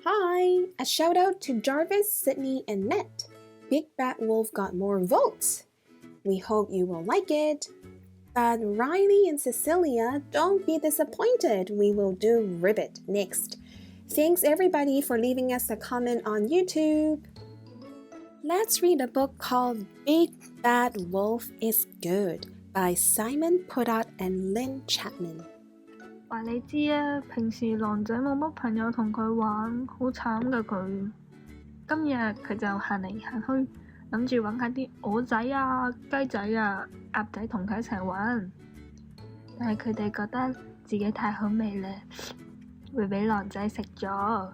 Hi! A shout out to Jarvis, Sydney, and Matt. Big Bad Wolf got more votes. We hope you will like it. But Riley and Cecilia, don't be disappointed. We will do Ribbit next. Thanks everybody for leaving us a comment on YouTube. Let's read a book called Big Bad Wolf is Good by Simon Puddott and Lynn Chapman. 話你知啊，平時狼仔冇乜朋友同佢玩，好慘㗎佢。今日佢就行嚟行去，諗住揾下啲鵝仔啊、雞仔啊、鴨仔同佢一齊玩。但係佢哋覺得自己太好味咧，會俾狼仔食咗，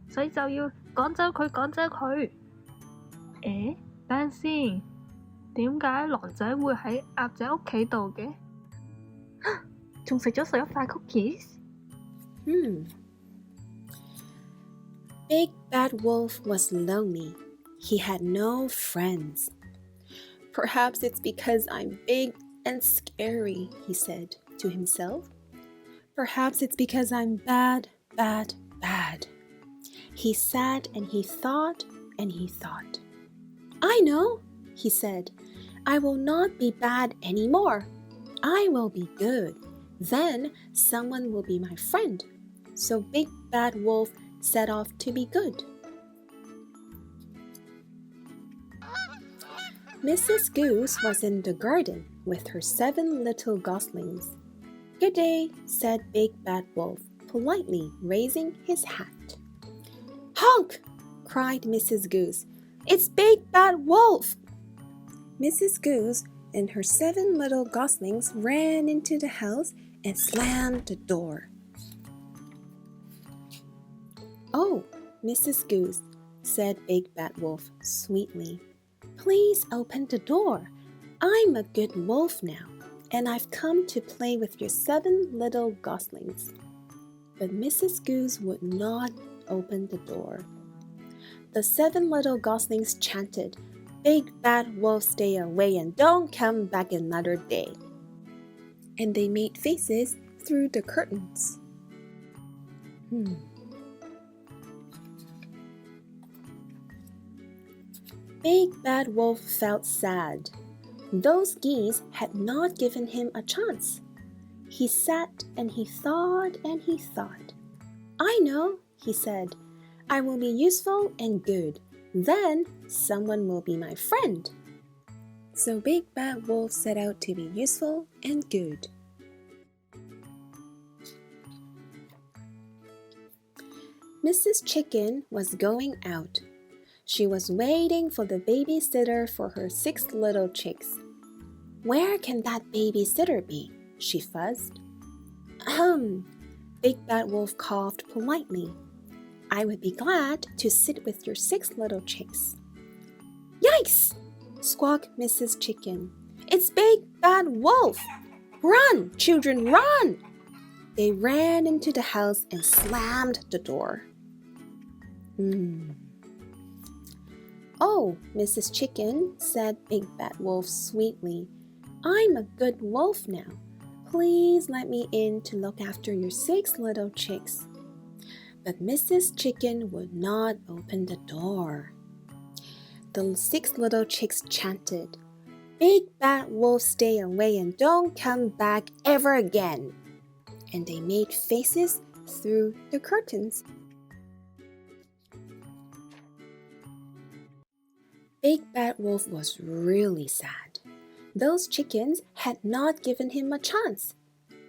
所以就要趕走佢。誒，等陣先，點解狼仔會喺鴨仔屋企度嘅？仲食咗11塊 cookies？ Big Bad Wolf was lonely. He had no friends. Perhaps it's because I'm big and scary, he said to himself. Perhaps it's because I'm bad. He sat and he thought and he thought. I know, he said. I will not be bad anymore. I will be good.Then someone will be my friend. So Big Bad Wolf set off to be good. Mrs. Goose was in the garden with her 7 little goslings. Good day, said Big Bad Wolf, politely raising his hat. Honk! cried Mrs. Goose. It's Big Bad Wolf! Mrs. Goose and her 7 little goslings ran into the house and slammed the door. Oh, Mrs. Goose, said Big Bad Wolf sweetly, please open the door. I'm a good wolf now, and I've come to play with your 7 little goslings. But Mrs. Goose would not open the door. The 7 little goslings chanted, Big Bad Wolf, stay away and don't come back another day.And they made faces through the curtains. Big Bad Wolf felt sad. Those geese had not given him a chance. He sat and he thought and he thought. I know, he said. I will be useful and good. Then someone will be my friend.So Big Bad Wolf set out to be useful and good. Mrs. Chicken was going out. She was waiting for the babysitter for her 6 little chicks. Where can that babysitter be? She fussed. Ahem, Big Bad Wolf coughed politely. I would be glad to sit with your 6 little chicks. Yikes!squawked Mrs. Chicken. It's Big Bad Wolf! Run, children, run! They ran into the house and slammed the door. Oh, Mrs. Chicken, said Big Bad Wolf sweetly. I'm a good wolf now. Please let me in to look after your 6 little chicks. But Mrs. Chicken would not open the door.The 6 little chicks chanted, Big Bad Wolf, stay away and don't come back ever again. And they made faces through the curtains. Big Bad Wolf was really sad. Those chickens had not given him a chance.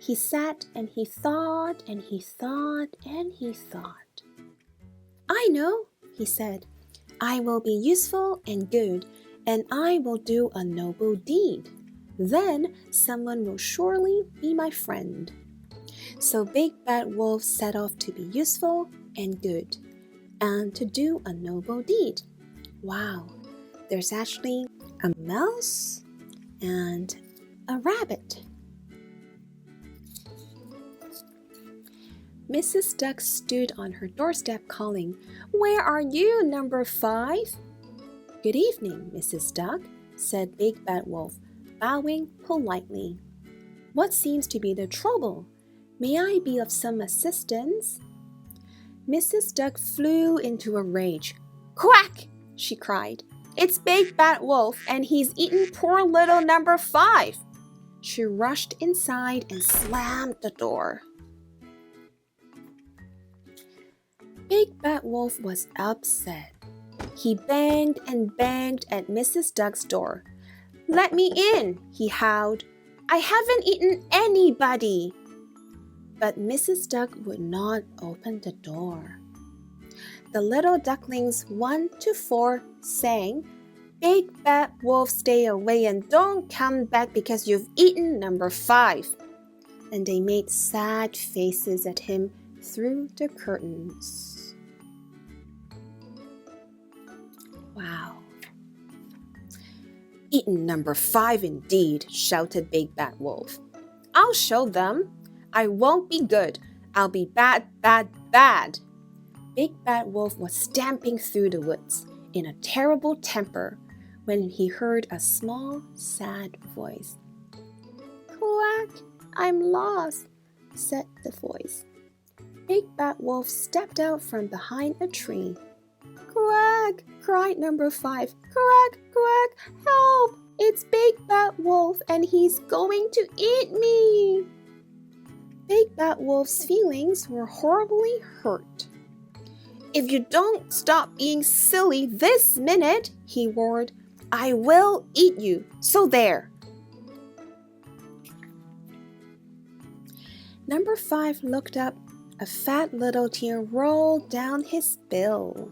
He sat and he thought and he thought and he thought. I know, he said.I will be useful and good, and I will do a noble deed. Then someone will surely be my friend. So Big Bad Wolf set off to be useful and good, and to do a noble deed. Wow, there's actually a mouse and a rabbit. Mrs. Duck stood on her doorstep calling, Where are you, number 5? Good evening, Mrs. Duck, said Big Bad Wolf, bowing politely. What seems to be the trouble? May I be of some assistance? Mrs. Duck flew into a rage. "Quack!" she cried. "It's Big Bad Wolf, and he's eaten poor little number 5. She rushed inside and slammed the door. Big Bad Wolf was upset. He banged and banged at Mrs. Duck's door. "Let me in," he howled. "I haven't eaten anybody." But Mrs. Duck would not open the door. The little ducklings 1 to 4 sang, "Big Bad Wolf, stay away and don't come back because you've eaten number 5. And they made sad faces at him through the curtains. Wow. "Eaten number 5 indeed," shouted Big Bad Wolf. "I'll show them. I won't be good. I'll be bad, bad, bad." Big Bad Wolf was stamping through the woods in a terrible temper when he heard a small, sad voice. "Quack, I'm lost," said the voice. Big Bad Wolf stepped out from behind a tree. "Quack!" cried number 5. "Quack, quack, help! It's Big Bad Wolf and he's going to eat me!" Big Bad Wolf's feelings were horribly hurt. "If you don't stop being silly this minute," he roared, "I will eat you, so there." Number 5 looked up. A fat little tear rolled down his bill.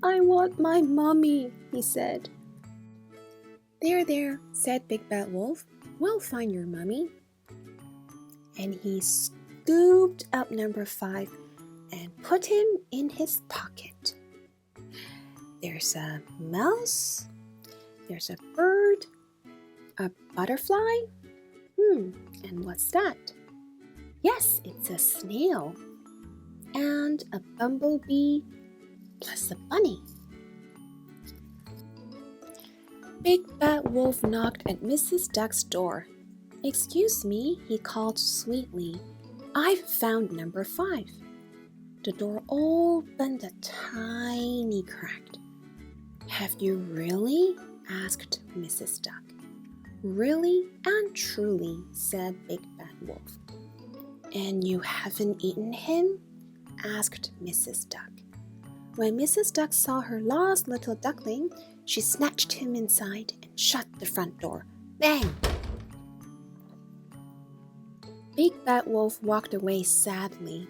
"I want my mommy," he said. "There, there," said Big Bad Wolf. "We'll find your mummy." And he scooped up number 5 and put him in his pocket. There's a mouse, there's a bird, a butterfly. And what's that? Yes, it's a snail. And a bumblebee plus a bunny. Big Bad Wolf knocked at Mrs. Duck's door. "Excuse me," he called sweetly. "I've found number 5. The door opened a tiny crack. "Have you really?" asked Mrs. Duck. "Really and truly," said Big Bad Wolf. "And you haven't eaten him?" asked Mrs. Duck. When Mrs. Duck saw her lost little duckling, she snatched him inside and shut the front door. Bang! Big Bad Wolf walked away sadly.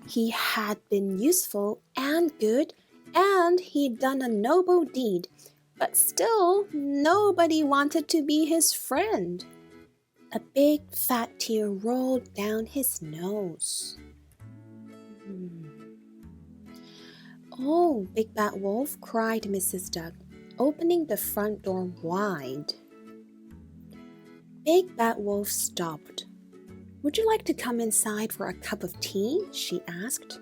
He had been useful and good, and he'd done a noble deed, but still nobody wanted to be his friend. A big fat tear rolled down his nose. "Oh, Big Bad Wolf," cried Mrs. Duck, opening the front door wide. Big Bad Wolf stopped. "Would you like to come inside for a cup of tea?" she asked.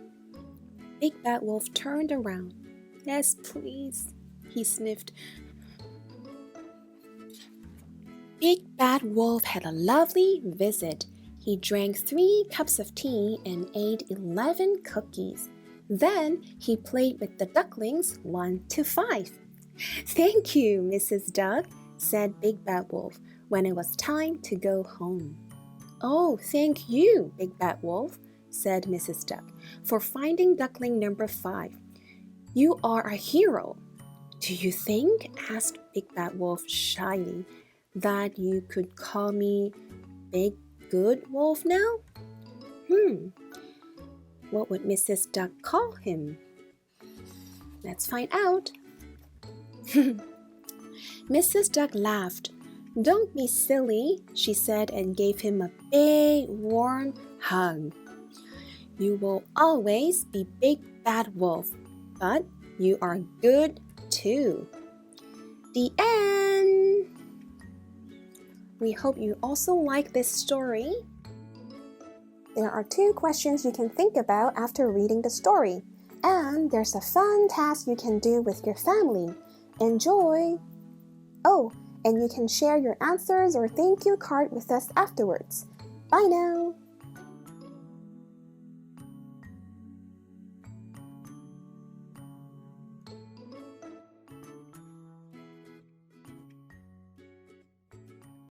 Big Bad Wolf turned around. "Yes, please," he sniffed. Big Bad Wolf had a lovely visit. He drank 3 cups of tea and ate 11 cookies. Then he played with the ducklings 1 to 5. "Thank you, Mrs. Duck," said Big Bad Wolf when it was time to go home. "Oh, thank you, Big Bad Wolf," said Mrs. Duck, "for finding duckling number 5. You are a hero." "Do you think," asked Big Bad Wolf shyly, "that you could call me Big Good Wolf now?" What would Mrs. Duck call him? Let's find out. Mrs. Duck laughed. "Don't be silly," she said, and gave him a big, warm hug. "You will always be Big Bad Wolf, but you are good too." The end. We hope you also like this story. There are 2 questions you can think about after reading the story, and there's a fun task you can do with your family. Enjoy! Oh, and you can share your answers or thank you card with us afterwards. Bye now!